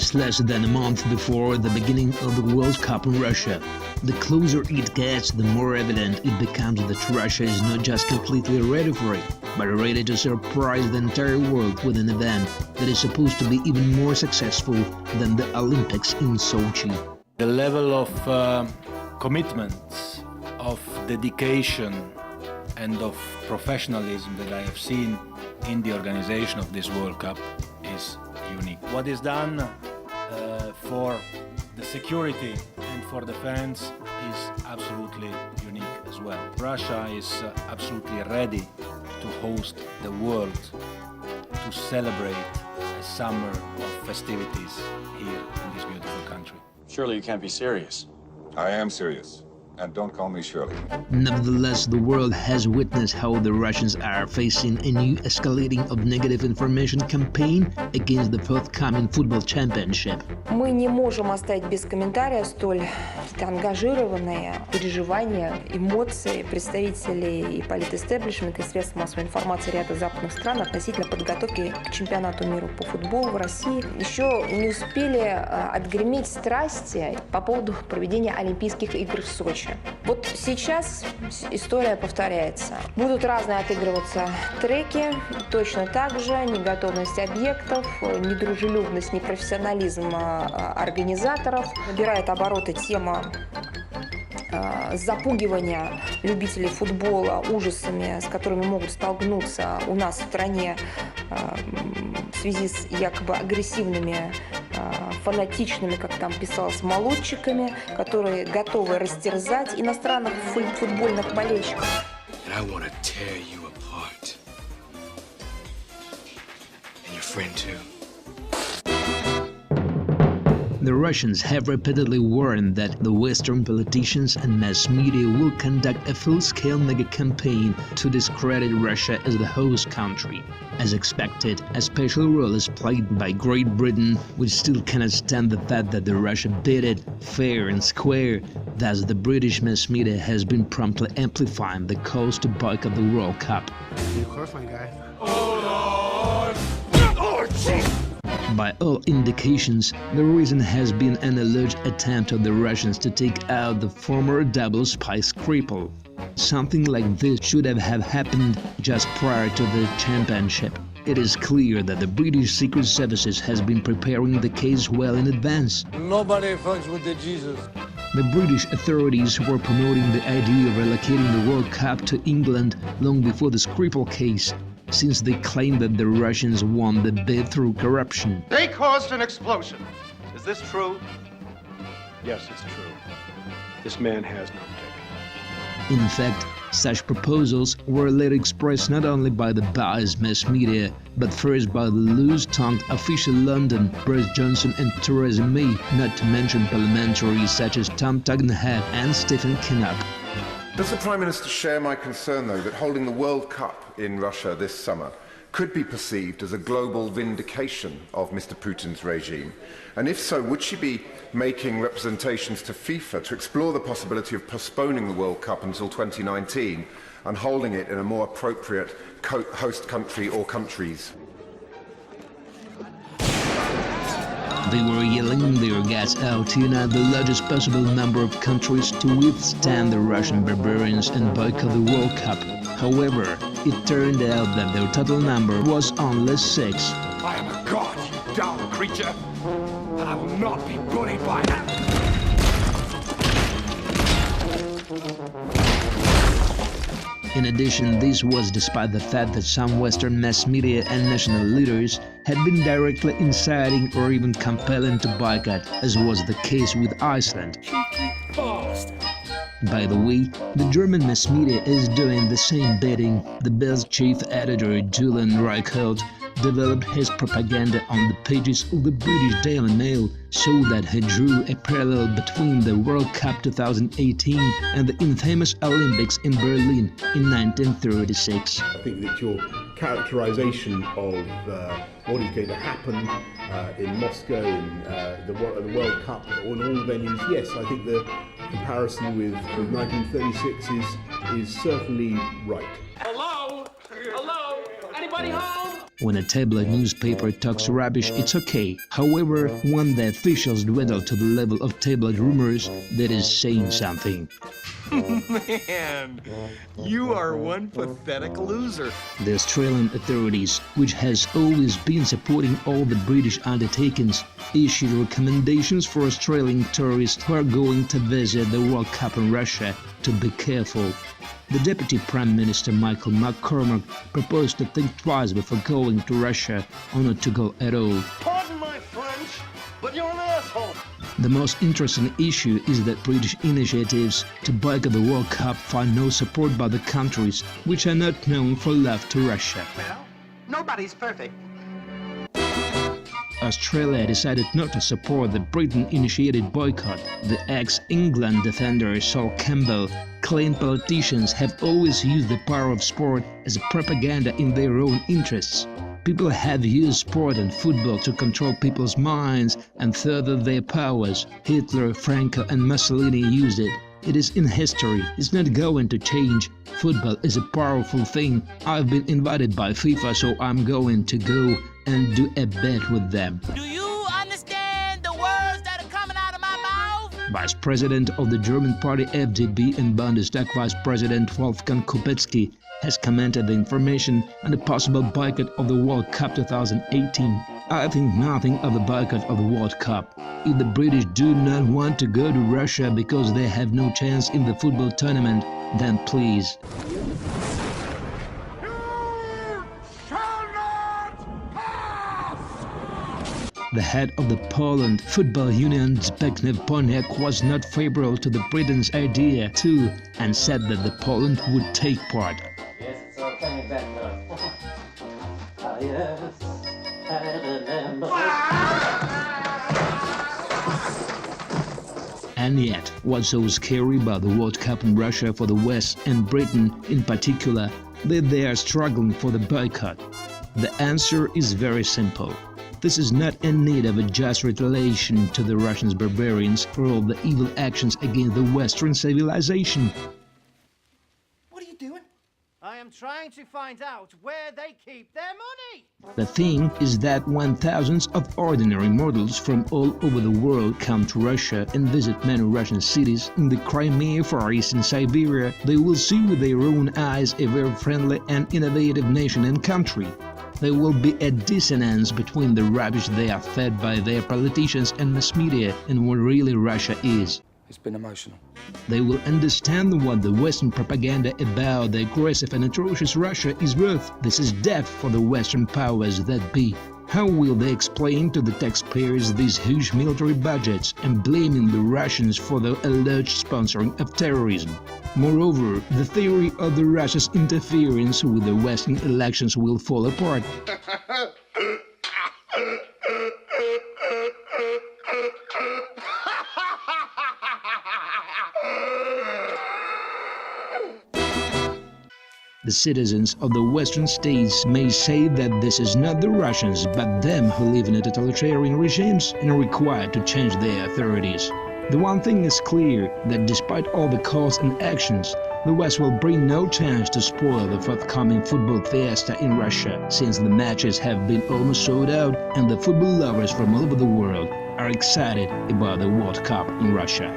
just less than a month before the beginning of the World Cup in Russia. The closer it gets, the more evident it becomes that Russia is not just completely ready for it, but ready to surprise the entire world with an event that is supposed to be even more successful than the Olympics in Sochi. The level of commitment, of dedication and of professionalism that I have seen in the organization of this World Cup is unique. What is done for the security and for the fans is absolutely unique as well. Russia is absolutely ready to host the world, to celebrate a summer of festivities here in this beautiful country. Surely you can't be serious. I am serious. And don't call me Shirley. Nevertheless, the world has witnessed how the Russians are facing a new escalating of negative information campaign against the forthcoming football championship. Мы не можем оставить без комментария столь ангажированные переживания, эмоции представителей и политэстеблишмента и средств массовой информации ряда западных стран относительно подготовки к чемпионату мира по футболу в России. Еще не успели отгреметь страсти по поводу проведения Олимпийских игр в Сочи. Вот сейчас история повторяется. Будут разные отыгрываться треки, точно так же неготовность объектов, недружелюбность, непрофессионализм организаторов. Набирает обороты тема запугивания любителей футбола ужасами, с которыми могут столкнуться у нас в стране в связи с якобы агрессивными, фанатичными, как там писалось, молодчиками, которые готовы растерзать иностранных футбольных болельщиков. The Russians have repeatedly warned that the Western politicians and mass media will conduct a full-scale mega-campaign to discredit Russia as the host country. As expected, a special role is played by Great Britain, which still cannot stand the fact that the Russia beat it fair and square. Thus, the British mass media has been promptly amplifying the calls to boycott the World Cup. You're a horrifying guy. By all indications, the reason has been an alleged attempt of the Russians to take out the former double spy Skripal. Something like this should have happened just prior to the championship. It is clear that the British Secret Services has been preparing the case well in advance. Nobody fucks with the Jesus. The British authorities were promoting the idea of relocating the World Cup to England long before the Skripal case, since they claimed that the Russians won the bid through corruption. They caused an explosion. Is this true? Yes, it's true. This man has no integrity. In fact, such proposals were later expressed not only by the biased mass media, but first by the loose-tongued official London, Boris Johnson and Theresa May, not to mention parliamentaries such as Tom Tugendhat and Stephen Kinnock. Does the Prime Minister share my concern, though, that holding the World Cup in Russia this summer could be perceived as a global vindication of Mr. Putin's regime? And if so, would she be making representations to FIFA to explore the possibility of postponing the World Cup until 2019 and holding it in a more appropriate host country or countries? They were yelling their guts out to unite the largest possible number of countries to withstand the Russian barbarians and boycott the World Cup. However, it turned out that their total number was only 6. I am a god, you dull creature, and I will not be bullied by that. In addition, this was despite the fact that some Western mass media and national leaders had been directly inciting or even compelling to boycott, as was the case with Iceland. By the way, the German mass media is doing the same bidding. The Bill's chief editor, Julian Reichelt, developed his propaganda on the pages of the British Daily Mail so that he drew a parallel between the World Cup 2018 and the infamous Olympics in Berlin in 1936. I think that your characterization of what is going to happen in Moscow, in the World Cup, or in all the venues, yes, I think the comparison with 1936 is certainly right. Hello? Hello? Anybody home? When a tabloid newspaper talks rubbish, it's okay. However, when the officials dwindle to the level of tabloid rumors, that is saying something. Man, you are one pathetic loser. The Australian authorities, which has always been supporting all the British undertakings, issued recommendations for Australian tourists who are going to visit the World Cup in Russia to be careful. The Deputy Prime Minister Michael McCormack proposed to think twice before going to Russia or not to go at all. Pardon my French, but you're an asshole. The most interesting issue is that British initiatives to boycott the World Cup find no support by the countries which are not known for love to Russia. Well, nobody's perfect. Australia decided not to support the Britain-initiated boycott. The ex-England defender Sol Campbell claimed politicians have always used the power of sport as propaganda in their own interests. People have used sport and football to control people's minds and further their powers. Hitler, Franco and Mussolini used it. It is in history. It's not going to change. Football is a powerful thing. I've been invited by FIFA, so I'm going to go and do a bet with them. Do you understand the words that are coming out of my mouth? Vice President of the German party FDP and Bundestag Vice President Wolfgang Kubicki has commented the information on a possible boycott of the World Cup 2018. I think nothing of a boycott of the World Cup. If the British do not want to go to Russia because they have no chance in the football tournament, then please. The head of the Poland Football Union, Zbigniew Boniek, was not favorable to the Britain's idea too, and said that the Poland would take part. Yes, it's all coming back now. Yes, I remember. And yet, what's so scary about the World Cup in Russia for the West and Britain in particular, that they are struggling for the boycott? The answer is very simple. This is not in need of a just retaliation to the Russian barbarians for all the evil actions against the Western civilization. What are you doing? I am trying to find out where they keep their money. The thing is that when thousands of ordinary mortals from all over the world come to Russia and visit many Russian cities in the Crimea, Far East and Siberia, they will see with their own eyes a very friendly and innovative nation and country. There will be a dissonance between the rubbish they are fed by their politicians and mass media and what really Russia is. It's been emotional. They will understand what the Western propaganda about the aggressive and atrocious Russia is worth. This is death for the Western powers that be. How will they explain to the taxpayers these huge military budgets and blaming the Russians for the alleged sponsoring of terrorism? Moreover, the theory of the Russia's interference with the Western elections will fall apart. The citizens of the Western states may say that this is not the Russians, but them who live in a totalitarian regimes and are required to change their authorities. The one thing is clear, that despite all the calls and actions, the West will bring no chance to spoil the forthcoming football fiesta in Russia, since the matches have been almost sold out and the football lovers from all over the world are excited about the World Cup in Russia.